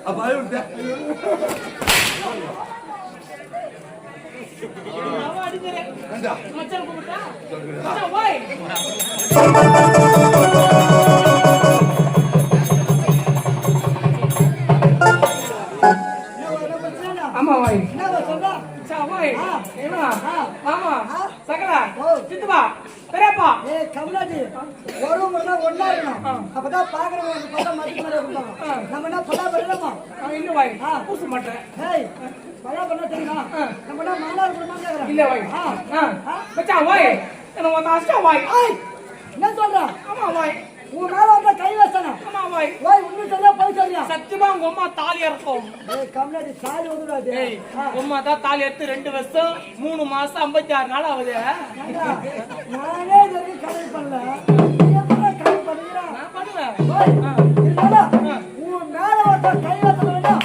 அப்ப அது விட்ட மச்சான் கூப்பிட்டா மச்சான் ஓய் ஆமா வாய் என்ன சொல்றா சாவாய் ஏமா மாமா சகலா சித்தப்பா பெரியப்பா ஏய் கமலாஜி ஒரு முறை ஒண்ணா இருக்கணும் அப்பதான் பாக்குறவங்க பார்த்தா மதிக்க மாதிரி இருப்பாங்க நம்ம என்ன பலா பண்ணலாமா இன்னும் வாய் பூச மாட்டேன் ஏய் பலா பண்ண தெரியுமா நம்ம என்ன மாலார் குடும்பமா கேக்குறோம் இல்ல வாய் மச்சான் வாய் என்ன வந்து அஷ்டா வாய் என்ன சொல்ற ஆமா வாய் உன் மேல வந்த கை வச்சனா ஆமா வாய் ஓய் உன்ன சொல்ல போய் சொல்றியா சத்தியமா உங்க அம்மா தாலி அறுக்கும் ஏய் கமலாஜி தாலி ஓடுறாது ஏய் அம்மா தான் தாலி எடுத்து 2 வருஷம் 3 மாசம் 56 நாள் ஆகுது நானே இதுக்கு கதை பண்ணல நீ எப்ப கதை பண்ணுறா நான் பண்ணுவேன் ஓய் இல்லடா உன் மேல வந்த கை வச்சனா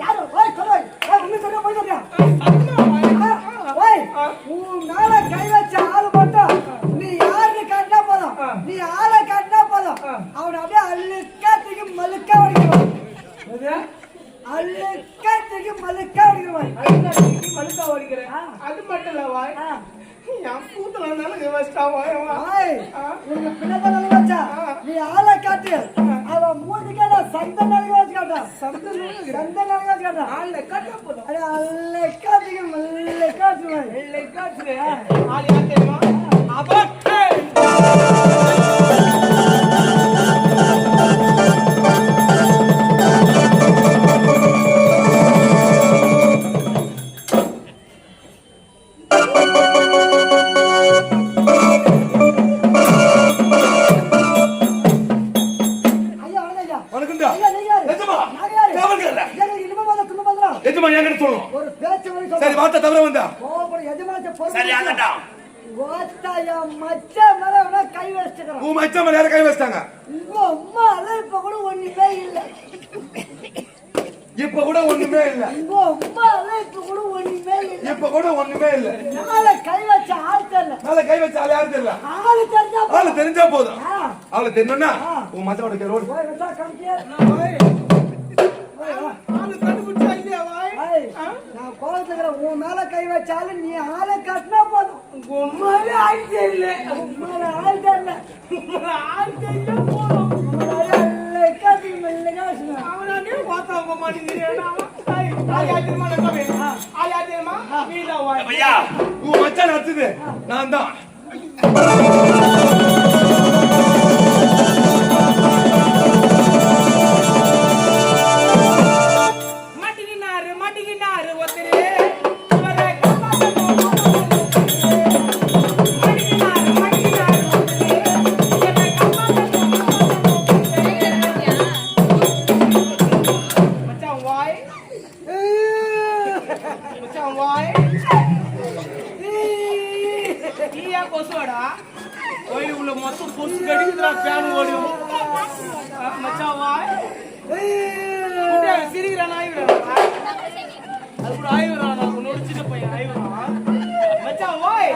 யாரு ஓய் சொல்ல ஓய் உன்ன சொல்ல போய் சொல்றியா ஓய் உன் மேல கை வச்ச ஆளு மட்டும் நீ யாருக்கு கண்ணா போதும் நீ ஆளை கண்ணா போதும் அவன் அப்படியே அழுக்காத்துக்கு மலுக்கா ஓடிடுவான் அழுக்காத்துக்கு மலுக்கா ஓடிடுவான் அழுக்காத்துக்கு மலுக்கா ஓடிக்கிறேன் அது மட்டும் இல்ல வாய் என் கூத்துல இருந்தாலும் வச்சிட்டா வாய் உங்க பிள்ளைதான் நல்லா வச்சா நீ ஆளை காட்டு அவன் மூஞ்சிக்கா சந்த நிலைக்கு வச்சு காட்டா சந்த நிலைக்கு வச்சு காட்டா ஆளை காட்டா போதும் அட அழுக்காத்துக்கு மலுக்கா ஓடிடுவான் காட்டு ஆள் யார் தெரியுமா அபட்டே ஒரு பேச்சு சரி வார்த்தை தவிர வந்தா சரி ஆகட்டா வாத்தாயா மச்சான் மேல கை வச்சிட்டாங்க உன் மச்சான் மேல கை வச்சிட்டாங்க உங்க அம்மா இப்ப கூட ஒண்ணுமே இல்ல இப்ப கூட ஒண்ணுமே இல்ல உங்க அம்மா இப்ப கூட ஒண்ணுமே இல்ல இப்ப கூட ஒண்ணுமே இல்ல மேல கை வச்ச ஆள் தெரியல மேல கை வச்ச ஆள் யாரும் தெரியல ஆளு தெரிஞ்சா போதும் ஆளு தெரியணும்னா உன் மச்சானோட கை ரோடு போய் வச்சா கம்பியே ஆளு கண்டுபிடிச்சா இல்லையா வாய் நான் கோவத்துக்குற உன் மேல கை வச்சாலும் நீ ஆளை காட்டினா போதும் உம்மால ஆள் தெரியல உம்மால ஆள் தெரியல ஆள் தெரியல போதும் அவனே பார்த்தா உங்க மாட்டேங்கிறேன் உன் மச்சான் நச்சுது நான் தான் மாட்டிக்கினாரு ஒருத்தரு கொசுவாடா கோயில் உள்ள மொத்தம் கொசு கடிக்குதுடா பேன் ஓடும் மச்சான் வாய் சிரிக்கிறான் ஆய்வுறான் அது கூட ஆய்வுறான் உன்னோட சின்ன பையன் ஆய்வுறான் மச்சான் வாய்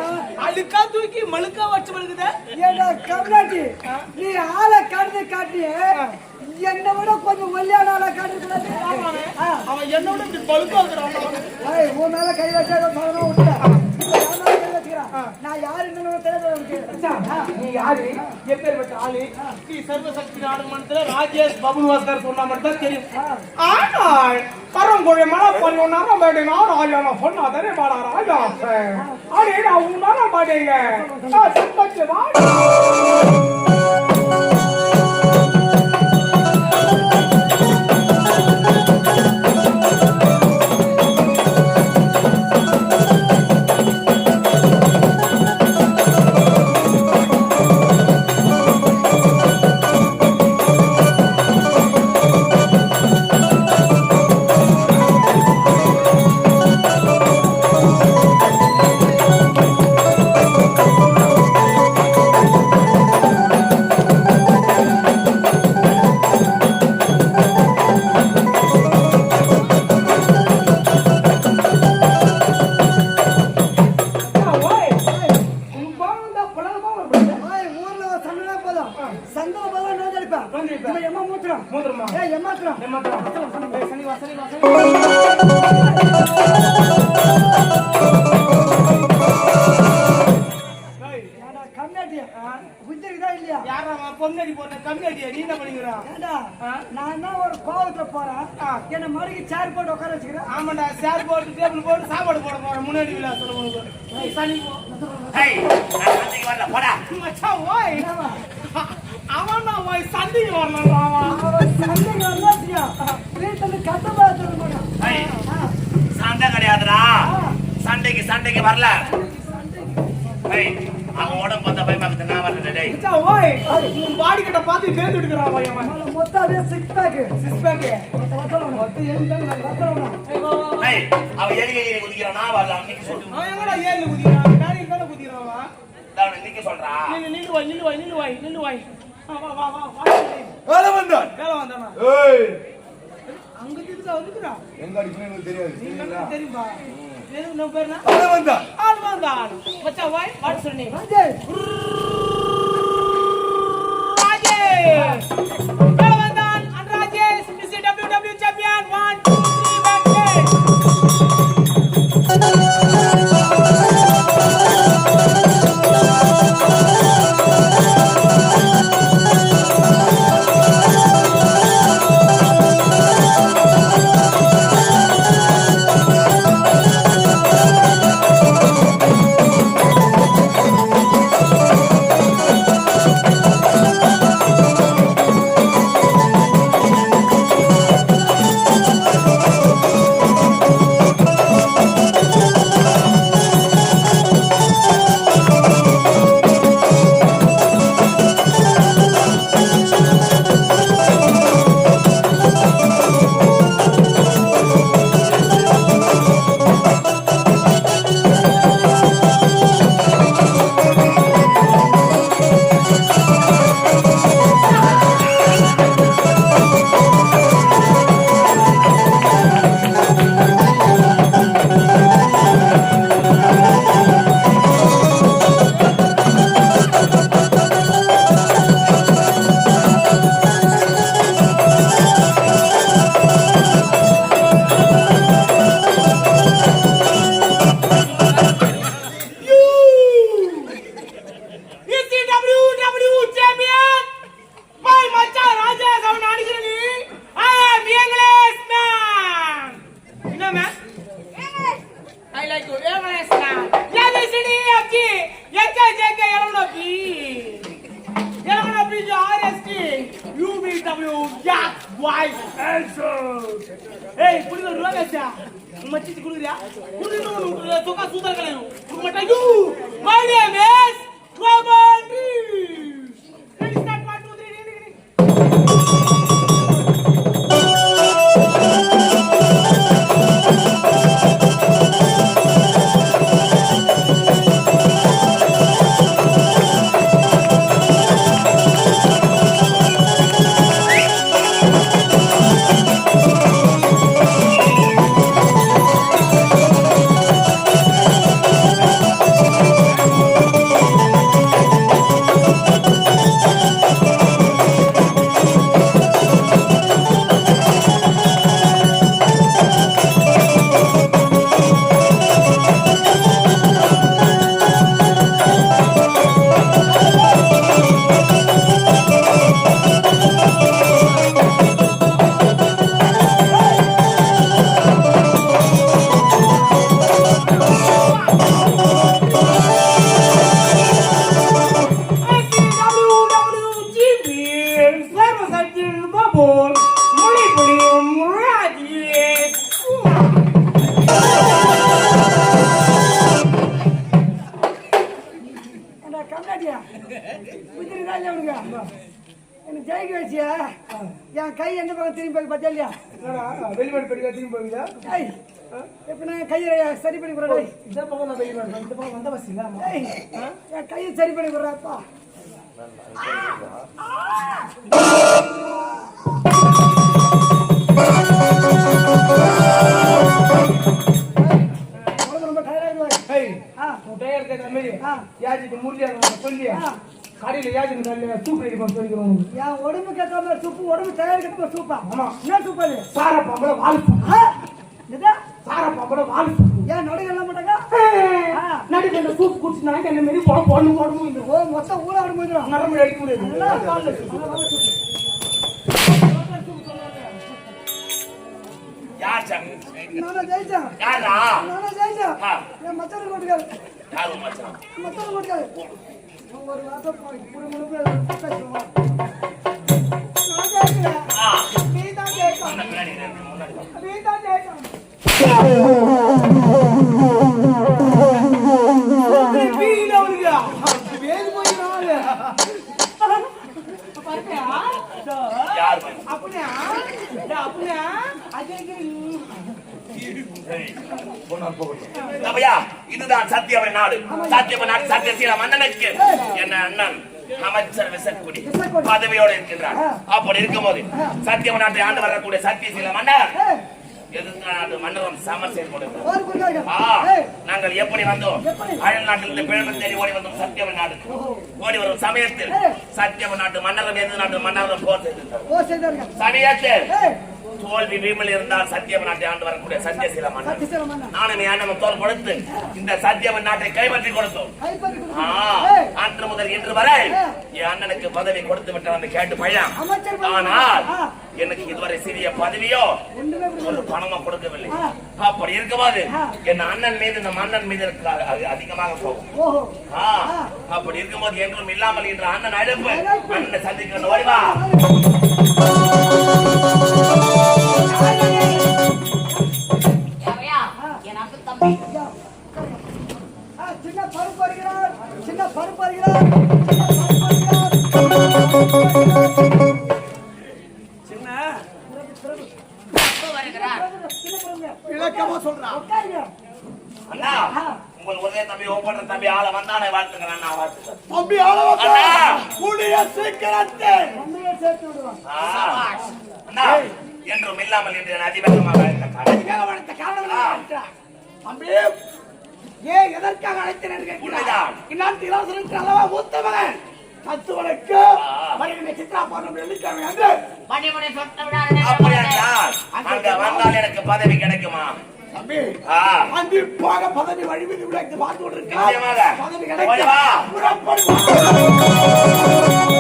அழுக்கா தூக்கி மழுக்கா வச்சு மழுக்குத ஏடா கம்லாட்டி நீ ஆளை காட்டி என்ன விட கொஞ்சம் ஒல்லியான ஆளை காட்டிருக்கூடாது அவன் என்னோட இப்படி பழுக்கா இருக்கிறான் உன் மேல கை வச்சா சொல்லணும் விட்டுறேன் நான் யாருன்னு தெரியாது நீ யாரு எப்பேற்பட்ட ஆளு நீ சர்வசக்தி நாடுமன்றத்துல ராஜேஷ் பபுல்வாஸ்கர் சொன்னா மட்டும் தெரியும் ஆனால் பரம்பொழி மழை பண்ணா பேட்டினா ராஜா சொன்னாதே பாடா ராஜா அடே நான் உன்னால பாட்டீங்க இப்ப இவன் எம்மா மூத்திரம். மூத்திரமா ஏய் எம்மாத்திரம். ஏமாத்திரம் சனி வா ஏடா கம்னாட்டியா குஜரிதா இல்லையா? யாரா பொங்கடி போட்ட கம்மியாடியா நீ என்ன பண்ணிக்கிறா ஏடா நான் தான் ஒரு கோவத்துல போறேன். என்ன மறுக்கு சேர் போட்டு உட்கார வச்சுக்கிறேன். ஆமாடா சேர் போட்டு டேபிள் போட்டு சாப்பாடு போட போறேன் முன்னாடி விழா சொல்லுங்க சனி மச்சான் ஓய் அவன் ஓய் சண்டைக்கு வரலாம் அவன் அவன் சண்டைக்கு வரலாச்சியா வீட்டுல இருந்து கட்டமா எடுத்துட்டு போனான். சண்டை கிடையாதுடா. சண்டைக்கு வரல. அவன் உடம்பு பார்த்தா பயமாக்குது. நான் வரல டேய். மச்சான் ஓய் உன் பாடி கட்ட பார்த்து பேந்து எடுக்கறான் அவன் அவன் மொத்தமே சிக்ஸ் பேக் மொத்தம் ஏய் அவன் எலியே குதிக்கிறான். நான் வரல. அவன் நிக்க சொல்லு. அவன் எங்கடா ஏழு குதிக்கிறான் நானே எங்கடா குதிக்கிறான் அவன் அவன் நிக்க சொல்றா. நில்லு வை வா வேலை வந்தான். வேலை வந்தானா ஏய் அங்க திட்டுதா வந்துடா எங்க அடிக்கணும் எனக்கு தெரியாது. நீ சரிங்களா? தெரியுமா ஏன் நம்ம பேர்னா வேலை வந்தான். ஆள் வந்தான் மச்சான் வை வாட் சொன்னே ராஜேஷ் ராஜேஷ் வேலை வந்தான் and Rajesh is WWE champion 1 2 3 back ஏய் புடிங்க ரோகச்சா மச்சிட்டு குடுறியா குடுங்க தோகா சூதர் கலையு மட்டயு மை நேம் இஸ் கோபண்டி ரெடி ஸ்டார்ட் 1 2 3 என் கை எந்த பக்கம் திரும்பி போய் பார்த்தா இல்லையா? வெளிநாடு பெரிய திரும்பி போகுதா இப்ப நான் கையை சரி பண்ணி கொடுறேன். இந்த பக்கம் நான் வெளிநாடு இந்த பக்கம் வந்த பஸ் இல்ல என் கையை சரி பண்ணி கொடுறாப்பா. ரொம்ப டயர்டா இருக்கு. ஏய் டயர்ட் கேட்ட மாதிரி யாஜி முர்லியா சொல்லியா காடி கையில ஏஜென்ட் சூப் ரெடி பண்ண சொல்லிக்கிறோம் என் உடம்பு கேட்ட மாதிரி சூப்பு உடம்பு தயாரிக்கிற சூப்பா ஆமா. என்ன சூப் அது சார பாம்பள வால் இதா சார பாம்பள வால் ஏன் நடுங்க எல்லாம் மாட்டாங்க நடுக்கு அந்த சூப் குடிச்சு நாங்க என்ன மாரி போடணும் இந்த ஓ மொத்தம் ஊழ ஆடு போயிடும் நரம்பு அடிக்க முடியாது யார் சாமி? நானா ஜெயிச்சேன் யாரா? நானா ஜெயிச்சேன் ஆ. என் மச்சான் கொட்டுக்காரு யாரு மச்சான்? மச்சான் கொட்டுக்காரு ஒரு வாரம் போய் புரிமுழுப்பு பேசுவோம் நான் ஜெயிக்கிறேன் ஆ. நீ தான் ஜெயிக்கணும் அந்த பின்னாடி இருக்கு, முன்னாடி வா. நீ தான் ஜெயிக்கணும் யார் மச்சான்? சரி. தம்பையா, இதுதான் சத்தியவன் நாடு. சத்தியவன் நாடு சத்தியசீல மன்னனுக்கு என்ன அண்ணன் அமைச்சர் விசக்குடி பதவியோடு இருக்கின்றார். அப்படி இருக்கும்போது சத்தியவன் நாட்டை ஆண்டு வரக்கூடிய சத்தியசீல மன்னர் எதிர்நாட்டு மன்னரும் சமர் செயல்படுகிறார். நாங்கள் எப்படி வந்தோம்? அயல் நாட்டிலிருந்து பிழம்பு தேடி ஓடி வந்தோம் சத்தியவன் நாடு. ஓடி வரும் சமயத்தில் சத்தியவன் நாட்டு மன்னரும் எதிர் நாட்டு மன்னரும் போர் செய்திருந்தார். சமயத்தில் தோல்வி வீமில் இருந்தால் சத்தியவன் நாட்டை ஆண்டு வரக்கூடிய சத்தியசீல மன்னர் நானும் என் அண்ணனும் தோல் கொடுத்து இந்த சத்தியவன் நாட்டை கைப்பற்றி கொடுத்தோம். அன்று முதல் இன்று வரை என் அண்ணனுக்கு பதவி கொடுத்து விட்டு கேட்டு பையன். ஆனால் எனக்கு இதுவரை சிறிய பதவியோ ஒரு பணமா கொடுக்கவில்லை. அப்படி இருக்கும்போது என் அண்ணன் மீது இந்த மன்னன் மீது அதிகமாக போகும். அப்படி இருக்கும்போது என்றும் இல்லாமல் என்ற அண்ணன் அழைப்பு அண்ணனை சந்திக்க ஓடிவா. சின்ன பருப்பு வருகிறார் சின்ன பருப்பு வருகிறார் விளக்கமா சொல்றான். அண்ணா, உங்கள் ஒரே தம்பி ஒவ்வொரு தம்பி ஆள வந்தானே வாழ்த்துக்கள் அண்ணா, வாழ்த்துக்கள். தம்பி ஆளவா கூடிய சீக்கிரத்தில் சேர்த்து விடுவான் அண்ணா, என்றும் இல்லாமல் என்று அதிவேகமாக வளர்த்த காரணம் தம்பி ஏன் எதற்காக அழைத்தேன் உண்மைதான். இந்நாட்டு இளவரசருக்கு அல்லவா மூத்த மகன் தத்துவனுக்கு மறுபடியும் சித்ரா பௌர்ணமி வெள்ளிக்கிழமை அன்று அப்படி என்றால் அங்க வந்தால் எனக்கு பதவி கிடைக்குமா? தம்பி கண்டிப்பாக பதவி வழிவிதி விட பார்த்து கொண்டிருக்கேன். நிச்சயமாக. பதவி ஓடி வா. கிடைக்கும்.